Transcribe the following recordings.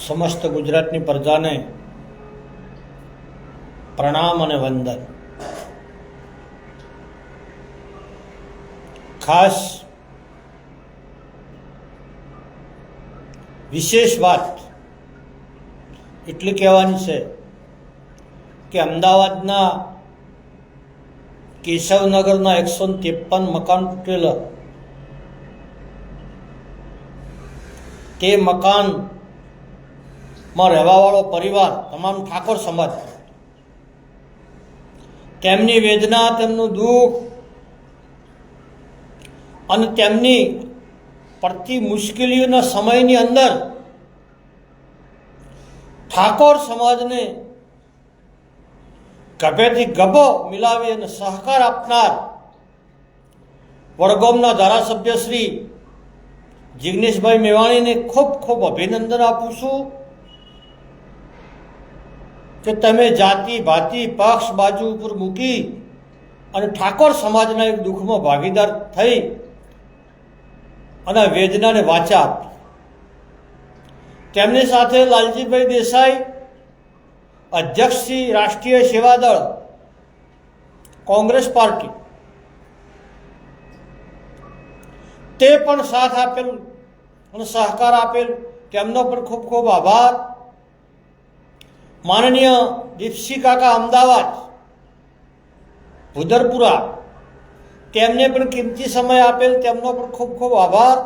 સમસ્ત ગુજરાતની પ્રજાને પ્રણામ અને વંદન. ખાસ વિશેષ વાત એટલી કહેવાની છે કે અમદાવાદના કેશવનગરના 153 મકાન તૂટેલા, તે મકાનમાં રહેવાવાળો પરિવાર, તમામ ઠાકોર સમાજ, તેમની વેદના, તેમનું દુઃખ અને તેમની પડતી મુશ્કેલીઓના સમયની અંદર ઠાકોર સમાજને ગભેથી ગભો મિલાવી અને સહકાર આપનાર વડગામના ધારાસભ્ય શ્રી જિગ્નેશભાઈ મેવાણીને ખૂબ ખૂબ અભિનંદન આપું છું કે તમે જાતિ ભાતિ પક્ષ બાજુ ઉપર મૂકી અને ઠાકોર સમાજના એક દુઃખમાં ભાગીદાર થઈ અને વેદનાને વાચા આપી. તેમની સાથે લાલજીભાઈ દેસાઈ, અધ્યક્ષ શ્રી રાષ્ટ્રીય સેવા દળ કોંગ્રેસ પાર્ટી, તે પણ સાથ આપેલ અને સહકાર આપેલ, તેમનો પણ ખૂબ ખૂબ આભાર. માનનીય દીપસિંહ કાકા અમદાવાદ ભુદરપુરા, તેમને પણ કિંમતી સમય આપેલ, તેમનો પણ ખૂબ ખૂબ આભાર.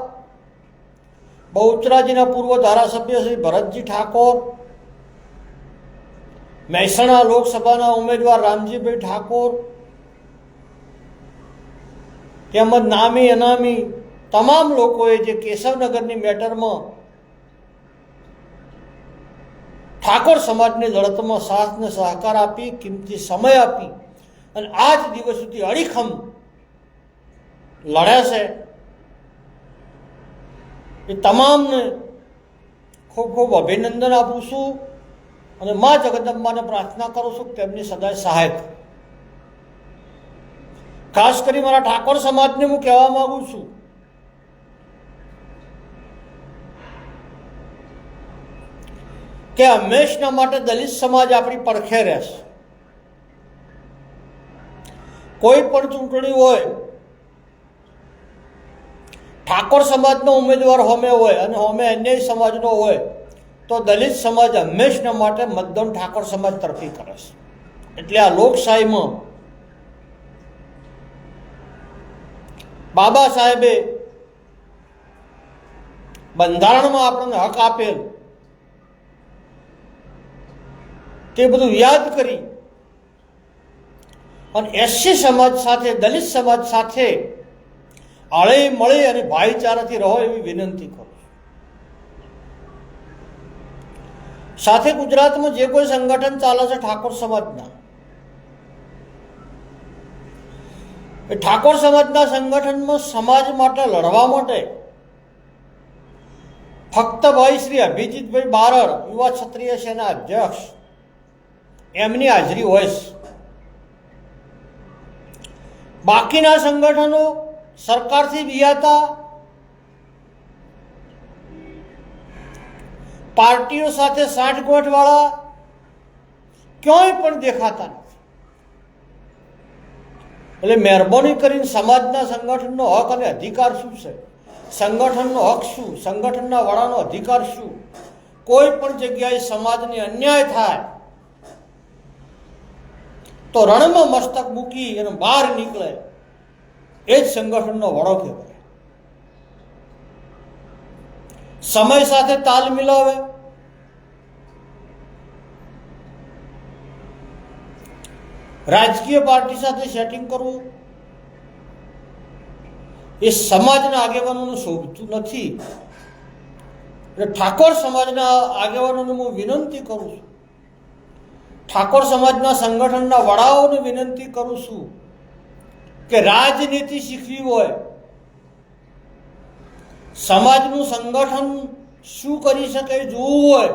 બહુચરાજીના પૂર્વ ધારાસભ્ય શ્રી ભરતજી ઠાકોર, મહેસાણા લોકસભાના ઉમેદવાર રામજીભાઈ ઠાકોર, તેમજ નામી અનામી તમામ લોકોએ જે કેશવનગરની મેટરમાં ઠાકોર સમાજની લડતમાં સાથ ને સહકાર આપી, કિંમતી સમય આપી અને આજ દિવસ સુધી અડીખમ લડ્યા છે, એ તમામને ખૂબ ખૂબ અભિનંદન આપું છું અને મા જગદંબાને પ્રાર્થના કરું છું કે તેમની સદાય સહાય કરે. ખાસ કરી મારા ઠાકોર સમાજને હું કહેવા માંગુ છું કે હંમેશના માટે દલિત સમાજ આપણી પડખે રહેશે. કોઈ પણ ચૂંટણી હોય, ઠાકોર સમાજનો ઉમેદવાર હોમે હોય અને હોમે અન્ય સમાજનો હોય તો દલિત સમાજ હંમેશના માટે મતદાન ઠાકોર સમાજ તરફી કરે છે. એટલે આ લોકશાહીમાં બાબા સાહેબે બંધારણમાં આપણને હક આપેલ, તે બધું યાદ કરી અને એસસી સમાજ સાથે, દલિત સમાજ સાથે હળી મળી અને ભાઈચારાથી રહો એવી વિનંતી કરું છું. સાથે ગુજરાતમાં જે કોઈ સંગઠન ચાલે છે ઠાકોર સમાજના, એ ઠાકોર સમાજના સંગઠનમાં સમાજ માટે લડવા માટે ફક્ત ભાઈ શ્રી અભિજીતભાઈ બારડ, યુવા ક્ષત્રિય સેના અધ્યક્ષ, એમની હાજરી હોય છે. બાકીના સંગઠનો સરકારથી વિયાતા, પાર્ટીઓ સાથે સાંઠગોઠવાળા ક્યાંય પણ દેખાતા નથી. એટલે મહેરબાની કરીને સમાજના સંગઠનનો હક અને અધિકાર શું છે, સંગઠનનો હક શું, સંગઠનના વડાનો અધિકાર શું, કોઈ પણ જગ્યાએ સમાજને અન્યાય થાય તો રણમાં મસ્તક મૂકી અને બહાર નીકળે એ જ સંગઠનનો વડો કહેવાય. સમય સાથે તાલ મિલાવે, રાજકીય પાર્ટી સાથે સેટિંગ કરવું એ સમાજના આગેવાનોને શોભતું નથી. એટલે ઠાકોર સમાજના આગેવાનોને હું વિનંતી કરું છું, ઠાકોર સમાજના સંગઠનના વડાઓને વિનંતી કરું છું કે રાજનીતિ શીખવી હોય, સમાજનું સંગઠન શું કરી શકે જોવું હોય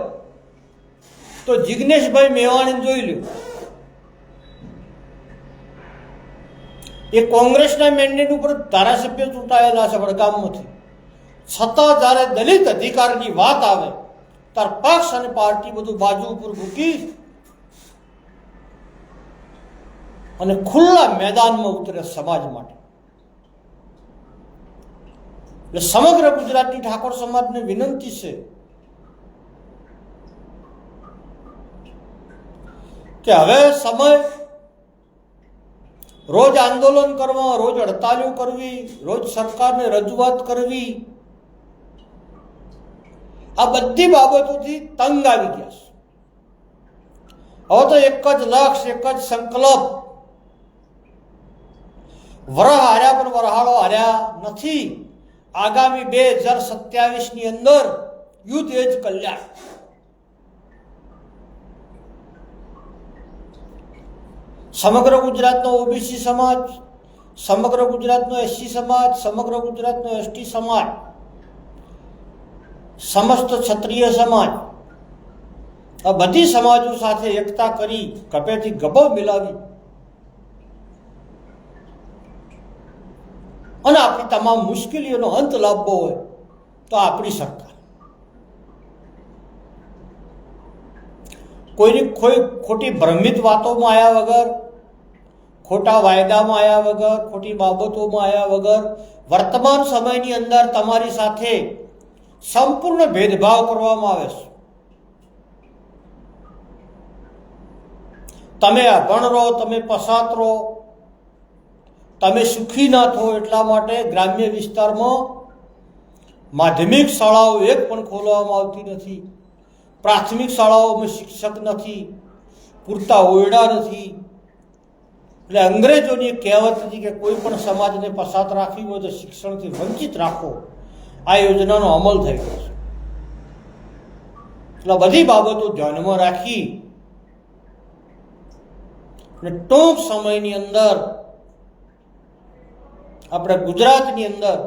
તો જિગ્નેશભાઈ મેવાણીને જોઈ લો. એ કોંગ્રેસના મેન્ડેટ ઉપર ધારાસભ્ય ચૂંટાયેલા છે વડગામમાંથી, છતાં જ્યારે દલિત અધિકારની વાત આવે તાર પક્ષ અને પાર્ટી બધું બાજુ ઉપર મૂકી અને ખુલ્લા મેદાનમાં ઉતરે સમાજ માટે. એટલે સમગ્ર ગુજરાતની ઠાકોર સમાજને વિનંતી છે કે હવે સમય રોજ આંદોલન કરવા, રોજ હડતાલીઓ કરવી, રોજ સરકારને રજૂઆત કરવી, આ બધી બાબતોથી તંગ આવી ગયા છે. હવે તો એક જ લક્ષ્ય, એક જ સંકલ્પ, વરહ હાર્યા પણ વરહાળો હાર્યા નથી. આગામી 2027ની અંદર યુદ્ધ એ જ કલ્યાણ. સમગ્ર ગુજરાતનો ઓબીસી સમાજ, સમગ્ર ગુજરાતનો એસસી સમાજ, સમગ્ર ગુજરાતનો એસટી સમાજ, સમસ્ત ક્ષત્રિય સમાજ, આ બધી સમાજો સાથે એકતા કરી ગભેથી ગભો મિલાવી અને આપણી તમામ મુશ્કેલીઓનો અંત લાવવો હોય તો આપણી સરકાર કોઈની ખોટી ભ્રમિત વાતોમાં આવ્યા વગર, ખોટા વાયદામાં આવ્યા વગર, ખોટી બાબતોમાં આવ્યા વગર વર્તમાન સમયની અંદર તમારી સાથે સંપૂર્ણ ભેદભાવ કરવામાં આવે છે. તમે અભણ રહો, તમે પસાત રહો, તમે સુખી ના થો એટલા માટે ગ્રામ્ય વિસ્તારમાં માધ્યમિક શાળાઓ એક પણ ખોલવામાં આવતી નથી. પ્રાથમિક શાળાઓમાં શિક્ષક નથી, પૂરતા ઓરડા નથી. એટલે અંગ્રેજોની કહેવત હતી કે કોઈ પણ સમાજને પસાત રાખવી હોય તો શિક્ષણથી વંચિત રાખો. આ યોજનાનો અમલ થઈ ગયો છે. એટલે બધી બાબતો ધ્યાનમાં રાખી અને ટૂંક સમયની અંદર આપણે ગુજરાતની અંદર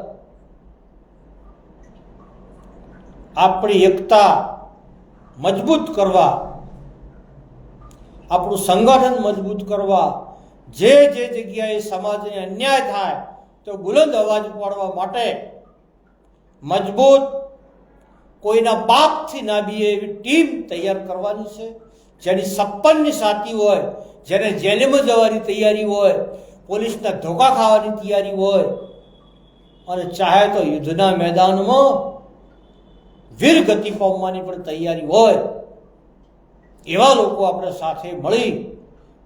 આપણી એકતા મજબૂત કરવા, આપણું સંગઠન મજબૂત કરવા, જે જગ્યાએ સમાજને અન્યાય થાય તો બુલંદ અવાજ ઉપાડવા માટે મજબૂત, કોઈના બાપથી ના બીએ એવી ટીમ તૈયાર કરવાની છે. જેની 56ની સાથી હોય, જેને જેલમાં જવાની તૈયારી હોય, પોલીસના ધોકા ખાવાની તૈયારી હોય અને ચાહે તો યુદ્ધના મેદાનમાં વીર ગતિ પામવાની પણ તૈયારી હોય, એવા લોકો આપણે સાથે મળી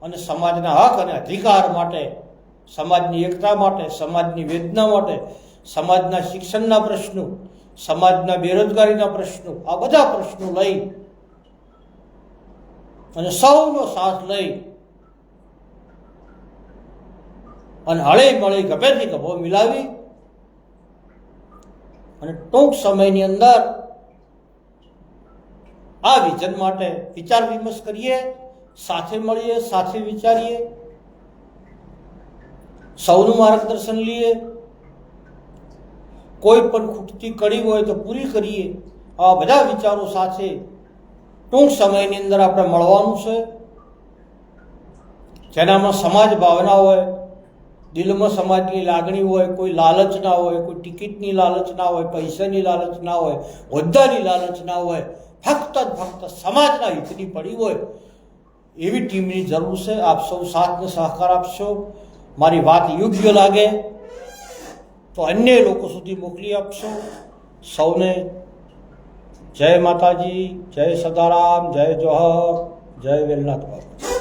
અને સમાજના હક અને અધિકાર માટે, સમાજની એકતા માટે, સમાજની વેદના માટે, સમાજના શિક્ષણના પ્રશ્નો, સમાજના બેરોજગારીના પ્રશ્નો, આ બધા પ્રશ્નો લઈ અને સૌનો સાથ લઈ અને હળી મળી ગભેથી ગભો મિલાવી અને ટૂંક સમયની અંદર આ વિઝન માટે વિચાર વિમર્શ કરીએ, સાથે મળીએ, સાથે વિચારીએ, સૌનું માર્ગદર્શન લઈએ, કોઈ પણ ખૂટતી કડી હોય તો પૂરી કરીએ. આ બધા વિચારો સાથે ટૂંક સમયની અંદર આપણે મળવાનું છે. જેનામાં સમાજ ભાવના હોય, દિલમાં સમાજની લાગણી હોય, કોઈ લાલચ ના હોય, કોઈ ટિકિટની લાલચ ના હોય, પૈસાની લાલચ ના હોય, હોદ્દાની લાલચ ના હોય, ફક્ત સમાજના હિતની પડી હોય એવી ટીમની જરૂર છે. આપ સૌ સાથ ને સહકાર આપશો. મારી વાત યોગ્ય લાગે તો અન્ય લોકો સુધી મોકલી આપશો. સૌને જય માતાજી, જય સદારામ, જય જોહર, જય વેલનાથ બાપુ.